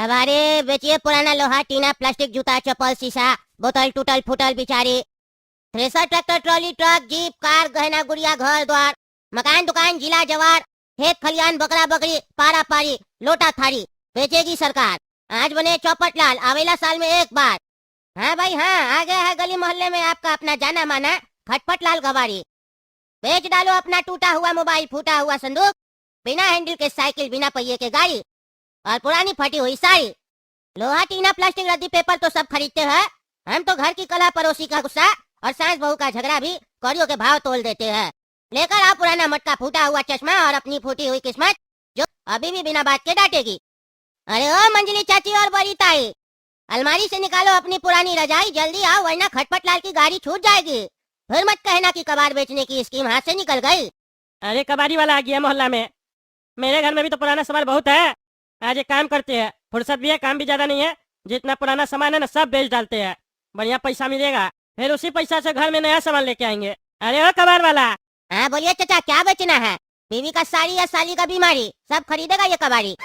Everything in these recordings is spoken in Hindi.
हमारे बेचिए पुराना लोहा टीना प्लास्टिक जूता चप्पल शीशा बोतल टूटल फूटल बिचारी thresher tractor trolley truck jeep car गहना गुड़िया घर द्वार मकान दुकान जिला जवार खेत खलियान बकरा बकरी पारा पारी लोटा थारी बेचेगी सरकार। आज बने चौपट लाल आवेला साल में एक बार। हाँ भाई हाँ, आ गया है गली मोहल्ले में आपका अपना जाना माना खटपट लाल गवारी। बेच डालो अपना टूटा हुआ मोबाइल फूटा हुआ संदूक बिना हैंडल के साइकिल बिना पहिए के गाड़ी और पुरानी फटी हुई साड़ी। लोहा टीना प्लास्टिक रद्दी पेपर तो सब खरीदते हैं, हम तो घर की कला पड़ोसी का गुस्सा और सास बहू का झगड़ा भी कौड़ियों के भाव तोल देते हैं। लेकर आओ पुराना मटका फूटा हुआ चश्मा और अपनी फूटी हुई किस्मत जो अभी भी बिना बात के डांटेगी। अरे ओ मंजली चाची और बड़ी ताई, अलमारी से निकालो अपनी पुरानी रजाई, जल्दी आओ वरना खटपट लाल की गाड़ी छूट जाएगी। फिर मत कहना कि कबाड़ बेचने की स्कीम हाथ से निकल गई। अरे कबाड़ी वाला आ गया मोहल्ला में। मेरे घर में भी तो पुराना सामान बहुत है। आज एक काम करते हैं, फुर्सत भी है काम भी ज्यादा नहीं है, जितना पुराना सामान है ना सब बेच डालते हैं, बढ़िया पैसा मिलेगा, फिर उसी पैसा से घर में नया सामान लेके आएंगे। अरे ओ कबाड़ वाला। हाँ बोलिए चाचा, क्या बेचना है? बीवी का साड़ी या साली का बीमारी सब खरीदेगा ये कबाड़ी,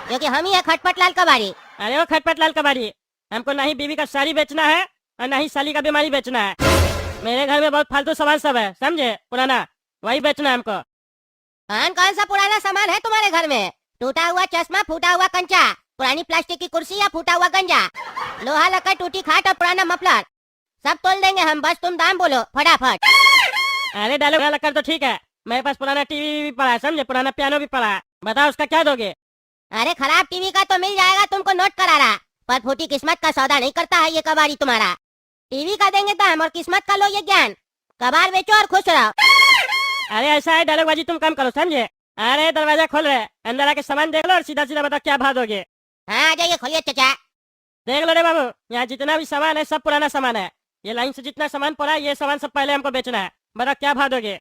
क्योंकि हम ही है खटपट लाल कबाड़ी। अरे ओ खटपट लाल कबाड़ी, हमको ना ही बीवी का साड़ी बेचना है और ना ही साली का बीमारी बेचना है। मेरे घर में बहुत फालतू सामान सब है, समझे, पुराना वही बेचना है हमको। कौन कौन सा पुराना सामान है तुम्हारे घर में? टूटा हुआ चश्मा फूटा हुआ कंचा पुरानी प्लास्टिक की कुर्सी या फूटा हुआ गंजा लोहा लकड़ टूटी खाट और पुराना मफलर सब तोल देंगे हम, बस तुम दाम बोलो फटाफट। अरे डालो लकड़ तो ठीक है, मेरे पास पुराना टीवी भी पड़ा है, समझे, पुराना पियानो भी पड़ा है, बताओ उसका क्या दोगे? अरे खराब टीवी का तो मिल जाएगा तुमको नोट करा रहा, पर फूटी किस्मत का सौदा नहीं करता है ये कबाड़ी तुम्हारा। टीवी का देंगे दाम और किस्मत का लो ये ज्ञान। कबाड़ बेचो और खुश रहो। अरे ऐसा है डायलॉगबाजी तुम कम करो, समझे। अरे दरवाजा खोल रहे, अंदर आके सामान देख लो और सीधा सीधा बताओ क्या भाव दोगे। हाँ आ जाइए, खोलिए चाचा। देख लो रे बाबू, यहाँ जितना भी सामान है सब पुराना सामान है, ये लाइन से जितना सामान पड़ा है ये सामान सब पहले हमको बेचना है, बताओ क्या भाव दोगे?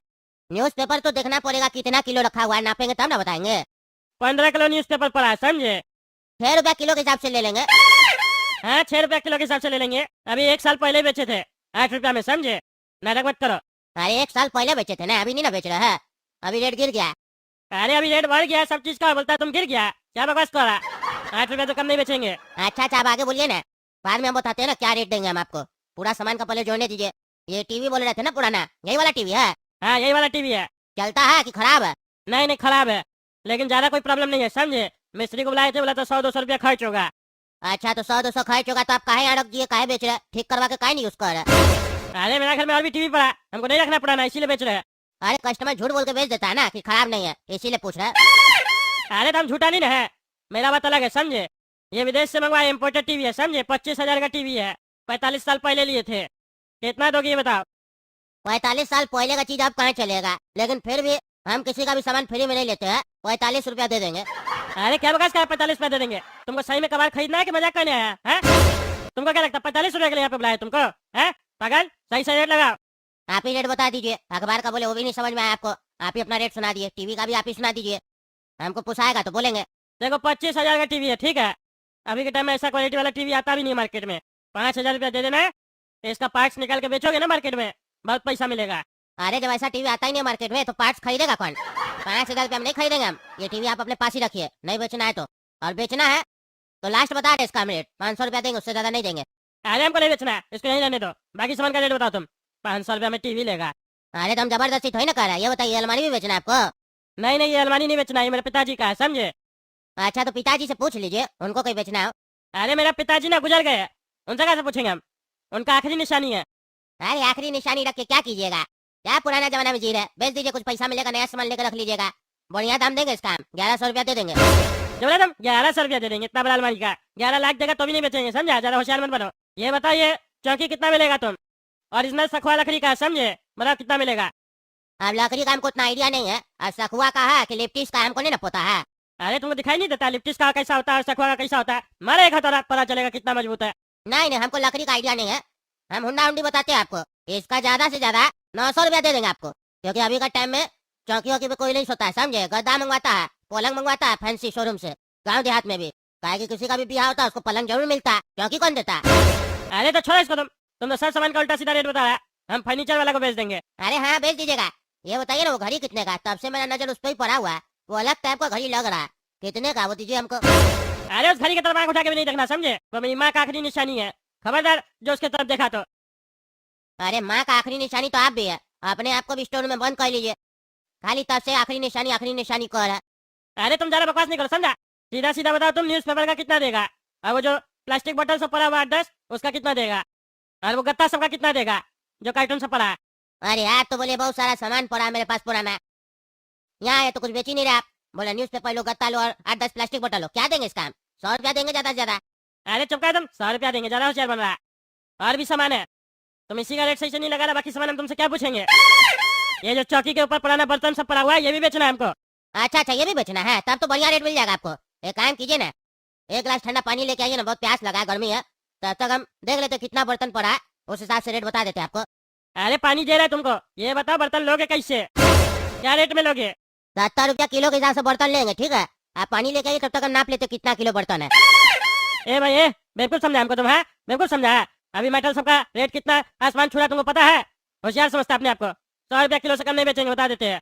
न्यूज़पेपर तो देखना पड़ेगा कितना किलो रखा हुआ है, नापेंगे तब ना बताएंगे। 15 किलो न्यूज़पेपर पड़ा है, समझे। 6 रुपया किलो के हिसाब से ले लेंगे। हाँ 6 रुपया किलो के हिसाब से ले लेंगे, अभी 1 साल पहले बेचे थे 8 रुपया में, समझे, नाटक मत करो। अरे 1 साल पहले बेचे थे ना, अभी नहीं ना बेच रहे हैं, अभी रेट गिर गया। अरे अभी रेट बढ़ गया सब चीज का, बोलता है तुम गिर गया, क्या बकवास कर रहा? 8 रुपया तो कम नहीं बेचेंगे। अच्छा आप आगे बोलिए ना, बाद में हम बताते हैं ना क्या रेट देंगे हम आपको। पूरा सामान का पहले जोड़ने दीजिए। ये टीवी बोल रहे थे ना पुराना, यही वाला टीवी है? हाँ यही वाला टीवी है। चलता है कि खराब है? नहीं नहीं खराब है, लेकिन ज्यादा कोई प्रॉब्लम नहीं है, समझे। मिस्त्री को बुलाए थे, बोला तो 100-200 रुपया खर्च होगा। अच्छा तो 100-200 खर्च होगा तो आप काहे यहाँ रख दिए, काहे बेच रहे? ठीक करवा के काहे नहीं यूज कर रहे? अरे मेरा घर में और भी टीवी पड़ा, हमको नहीं रखना पुराना, इसीलिए बेच रहे हैं। अरे कस्टमर झूठ बोल के बेच देता है ना कि खराब नहीं है, इसीलिए पूछ रहे। अरे तो हम झूठा नहीं ना है, मेरा बात अलग है, समझे। ये विदेश से मंगवाया इम्पोर्टेड टीवी है, समझे, 25,000 का टीवी है, 45 साल पहले लिए थे। कितना दोगे ये बताओ? 45 साल पहले का चीज अब कहाँ चलेगा, लेकिन फिर भी हम किसी का भी सामान फ्री में नहीं लेते हैं, 45 रुपया दे देंगे। अरे क्या बकास का 45 रुपया दे देंगे? तुमको सही में कबाड़ खरीदना है कि मजाक करने आया है? तुमको क्या लगता है 45 रुपया के लिए यहाँ पे बुलाया तुमको? है पागल, सही से रेट लगाओ। आप ही रेट बता दीजिए, अखबार का बोले वो भी नहीं समझ में आया आपको, आप ही अपना रेट सुना दिए, टीवी का भी आप ही सुना दीजिए, हमको पोसाएगा तो बोलेंगे। देखो 25,000 का टीवी है, ठीक है, अभी के टाइम में ऐसा क्वालिटी वाला टीवी आता भी नहीं मार्केट में। 5,000 रुपया दे देना है, इसका पार्ट्स निकाल के बेचोगे ना मार्केट में, बहुत पैसा मिलेगा। अरे जब ऐसा टीवी आता ही नहीं मार्केट में तो पार्ट्स खरीदेगा कौन? 5,000 रुपया हम नहीं खरीदेंगे हम, ये टीवी आप अपने पास ही रखिए, नहीं बेचना है तो। और बेचना है तो लास्ट बता दे इसका रेट, 500 रुपया देंगे, उससे ज्यादा नहीं देंगे। अरे हमको नहीं बेचना है, इसको नहीं रहने दो, बाकी सामान का रेट बताओ तुम। 500 रुपया में टीवी लेगा? अरे तो हम जबरदस्ती थोड़ी ना कर रहे हैं, ये बताइए अलमारी भी बेचना है आपको? नहीं नहीं ये अलमारी नहीं बेचना है, मेरे पिताजी का है, समझे। अच्छा तो पिताजी से पूछ लीजिए, उनको कोई बेचना हो। अरे मेरा पिताजी ना गुजर गए, उनसे कैसे पूछेंगे हम, उनका आखिरी निशानी है। अरे आखिरी निशानी रख के क्या कीजिएगा, क्या पुराना जमाना में जी रहे, बेच दीजिए, कुछ पैसा मिलेगा, नया सामान लेकर रख लीजिएगा, बढ़िया दाम देंगे इसका, 1100 रुपया दे देंगे। जो बोले तुम 1100 रुपया दे देंगे, इतना बड़ा अलमारी का 11 लाख देगा तो भी नहीं बेचेंगे, समझा, ज्यादा होशियार मत बनो। ये बताइए चौकी कितना मिलेगा तुम? ओरिजिनल सखुआ लकड़ी का, समझे, बताओ कितना मिलेगा? अब लकड़ी का हमको उतना आइडिया नहीं है, और सखुआ का है कि लिप्टिस का हमको नहीं ना पता है। अरे तुमको दिखाई नहीं देता लिप्टिस का कैसा होता है और सखुआ का कैसा होता है? मारे एक हथौड़ा पता चलेगा कितना मजबूत है। नहीं नहीं हमको लकड़ी का आइडिया नहीं है, हम हुंडा हुंडी बताते हैं आपको, इसका ज्यादा से ज्यादा 900 रुपया दे देंगे आपको, क्योंकि अभी का टाइम में चौकी वौकी पे कोई नहीं सोता है, समझे, गद्दा मंगवाता है, पलंग मंगवाता है फैंसी शोरूम से, गाँव देहात में भी, काहे कि किसी का भी ब्याह होता है उसको पलंग जरूर मिलता है, चौकी कौन देता है? अरे तो छोड़ो इसको, तुम तो सब सामान का उल्टा सीधा रेट बताया, हम फर्नीचर वाला को बेच देंगे। अरे हाँ बेच दीजिएगा। ये बताइए ना वो घड़ी कितने का? तब से मेरा नजर उस पर ही पड़ा हुआ है, वो अलग टाइप का घड़ी लग रहा है, कितने का वो दीजिए हमको। अरे उस घड़ी की तरफ आंख उठा के भी नहीं देखना, समझे? वो मेरी माँ का आखिरी निशानी है, खबरदार जो उसके तरफ देखा तो। अरे माँ का आखिरी निशानी तो आप भी है, अपने आप को भी स्टोर में बंद कर लीजिए, खाली तब से आखिरी निशानी कर है। अरे तुम ज्यादा बकवास नहीं करो, समझा? सीधा सीधा बताओ तुम, न्यूज़पेपर का कितना देगा? और वो जो प्लास्टिक बोतल सब पड़ा हुआ 8-10 उसका कितना देगा? और वो गत्ता सबका कितना देगा जो कार्टून सब पड़ा है? अरे यार तो बोले बहुत सारा सामान पड़ा है मेरे पास पुराना, यहाँ है तो कुछ बेच ही नहीं रहे आप। बोले न्यूज़पेपर लो, गत्ता लो और 8-10 प्लास्टिक बोतल लो, क्या देंगे इसका हम? 100 रुपया देंगे ज्यादा से ज्यादा। अरे चुप कर तुम, 100 रुपया देंगे, ज्यादा होशियार बन रहा है। और भी सामान है, तुम इसी का रेट सही से नहीं लगा रहा, बाकी सामान हम तुमसे क्या पूछेंगे? ये जो चौकी के ऊपर पुराना बर्तन सब पड़ा हुआ है ये भी बेचना है हमको। अच्छा अच्छा, ये भी बेचना है, तब तो बढ़िया रेट मिल जाएगा आपको। एक काम कीजिए ना, एक गिलास ठंडा पानी लेके आइए ना, बहुत प्यास लगा है, गर्मी है, तब तक हम देख लेते कितना बर्तन पड़ा है, उस हिसाब से रेट बता देते आपको। अरे पानी दे रहा है तुमको, ये बताओ बर्तन लोगे कैसे, क्या रेट में लोगे? 70 रुपया किलो के हिसाब से बर्तन लेंगे, ठीक है? आप पानी लेके आइए, तब तक हम नाप लेते कितना किलो बर्तन है। ए भाई ए, बिल्कुल समझा हमको तुम, है बिल्कुल समझा है। अभी मेटल सबका रेट कितना आसमान छू रहा तुमको पता है? होशियार समझता अपने आपको, 100 रुपया किलो से कम नहीं बेचेंगे, बता देते हैं।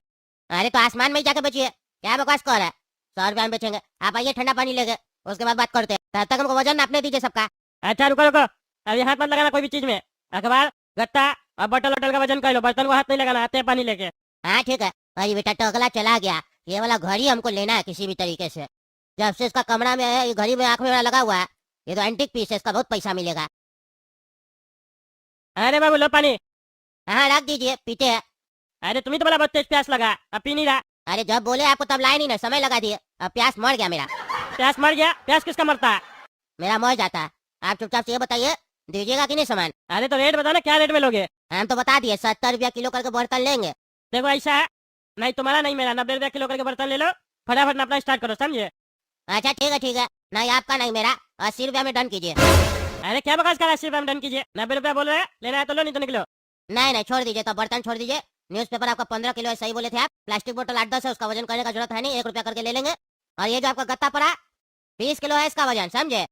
अरे तो आसमान में ही जाके बेचिए, क्या बकवास कर रहा है? 100 रुपया में बेचेंगे, आप आइए ठंडा पानी लेके, उसके बाद बात करते हैं, तब तक हमको वजन नापने दीजिए सबका। अच्छा रुको रुको, अभी हाथ मत लगाना कोई भी चीज में, अखबार गत्ता और बोतल वोटल का वजन कर लो, बर्तन को हाथ नहीं लगाना, आते हैं पानी लेके। हाँ ठीक है। अरे बेटा टकला चला गया, ये वाला घड़ी हमको लेना है किसी भी तरीके से, जब से इसका कमरा में है, ये घड़ी में आंख में वाला लगा हुआ है, ये तो एंटीक पीस है, इसका बहुत पैसा मिलेगा। अरे बाबू लो पानी। हाँ रख दीजिए, पीते हैं। अरे तुम्ही तो बोला बहुत तेज प्यास लगा, अब पी नहीं रहा। अरे जब बोले आपको तब लाए नहीं ना, समय लगा दिए, अब प्यास मर गया मेरा। प्यास मर गया? प्यास किसका मरता है? मेरा मर जाता है। आप चुपचाप से ये बताइए, दीजिएगा कि नहीं सामान? अरे तो रेट बताओ ना, क्या रेट में लोगे? हम तो बता दिए 70 रुपया किलो करके बर्तन लेंगे। देखो ऐसा है, नहीं तुम्हारा नहीं मेरा, 90 रुपया किलो करके बर्तन ले लो, फटाफट नापना स्टार्ट करो, समझे? अच्छा ठीक है, नहीं आपका नहीं मेरा, 80 रुपया में डन कीजिए। अरे क्या बकवास कर रहा है, 80 रुपया में डन कीजिए, 90 रुपया बोल रहे हैं, लेना है तो लो नहीं तो निकलो। नहीं नहीं छोड़ दीजिए, तो बर्तन छोड़ दीजिए। न्यूज़पेपर आपका 15 किलो है, सही बोले थे आप। प्लास्टिक बोतल 8-10 है, उसका वजन करने का जरूरत है नहीं, 1 रुपया करके ले लेंगे। और ये जो आपका गत्ता पड़ा 20 किलो है, इसका वजन समझे,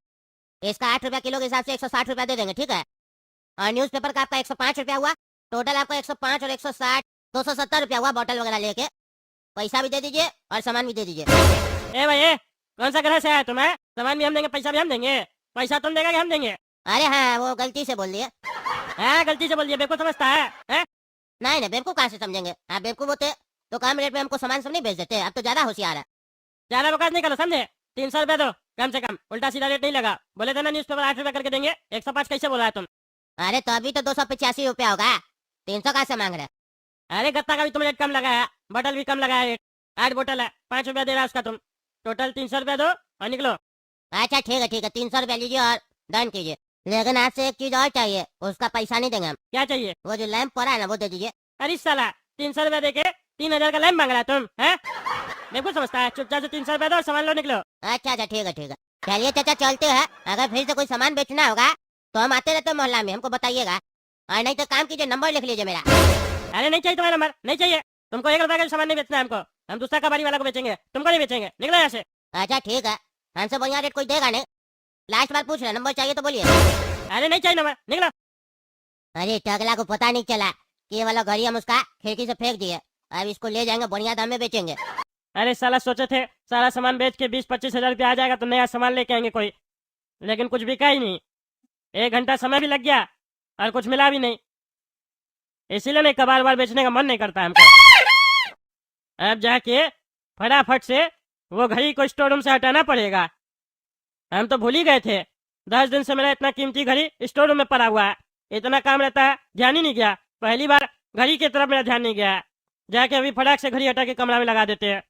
इसका 8 रुपया किलो के हिसाब से 160 रुपया दे देंगे, ठीक है? और न्यूज़पेपर का आपका 105 रुपया हुआ, टोटल आपका 105 और 160 270 रुपया हुआ, बॉटल वगैरह लेके। पैसा भी दे दीजिए और सामान भी दे दीजिए। ए भाई ए, कौन सा ग्रह से आया तुम्हें? सामान भी हम देंगे, पैसा भी हम देंगे, पैसा तुम देगा कि हम देंगे? अरे हाँ वो गलती से बोल दिए। हाँ गलती से बोल दिया, बेवकूफ समझता है, हैं? नहीं नहीं बेवकूफ कहाँ से समझेंगे आप, बेवकूफ होते तो कम रेट में हमको सामान सब नहीं बेच देते, अब तो ज्यादा होशियार है। ज्यादा बकवास नहीं करो, समझे? 300 रुपया दो कम से कम, उल्टा सीधा रेट नहीं लगा। बोले थे ना न्यूज़पेपर 8 रुपया करके देंगे, 105 कैसे बोला है तुम? अरे तो अभी तो 285 रुपया होगा, 300 कहाँ से मांग रहे? अरे गत्ता का भी तुम रेट कम लगाया, बोतल भी कम लगाया रेट, 8 बोतल है, 5 रुपया दे रहा है उसका तुम, टोटल 300 रुपया दो और निकलो। अच्छा ठीक है, 300 रुपया लीजिए और डन कीजिए। लेकिन आपसे एक चीज और चाहिए, उसका पैसा नहीं देंगे हम। क्या चाहिए? वो जो लैंप पड़ा है ना वो दे दीजिए। अरे साला 300 रुपया देके 3000 का लैम्प मांग रहा है तुम, हैं? बिल्कुल समझता है, चुपचाप से 300 रुपया दो और सामान लो, निकलो। अच्छा ठीक है, चलिए चाचा चलते हैं, अगर फिर से कोई सामान बेचना होगा तो हम आते रहते हैं मोहल्ला में, हमको बताइएगा। और नहीं तो काम कीजिए, नंबर लिख लीजिए मेरा। अरे नहीं चाहिए तुम्हारा नंबर, नहीं चाहिए, तुमको 1 रुपया का सामान नहीं बेचना है हमको, हम दूसरा कबाड़ी वाला को बेचेंगे, तुमको नहीं बेचेंगे, निकलो यहाँ से। अच्छा ठीक है, हमसे बढ़िया रेट कोई देगा नहीं, लास्ट बार पूछ रहे, नंबर चाहिए तो बोलिए। अरे नहीं चाहिए नंबर, निकलो। अरे टकला को पता नहीं चला कि ये वाला घड़ी हम उसका खिड़की से फेंक दिए, अब इसको ले जाएंगे बढ़िया दाम में बेचेंगे। अरे साला सोचे थे सारा सामान बेच के 20-25 हजार रुपया आ जाएगा तो नया सामान लेके आएंगे कोई, लेकिन कुछ बिका ही नहीं, 1 घंटा समय भी लग गया और कुछ मिला भी नहीं, इसीलिए नहीं कबार बार बेचने का मन नहीं करता हमको। अब जाके फटाफट से वो घड़ी को स्टोर रूम से हटाना पड़ेगा, हम तो भूल ही गए थे, 10 दिन से मेरा इतना कीमती घड़ी स्टोर रूम में पड़ा हुआ है, इतना काम रहता है ध्यान ही नहीं गया, पहली बार घड़ी की तरफ मेरा ध्यान नहीं गया। जाके अभी फटाक से घड़ी हटा के कमरा में लगा देते हैं।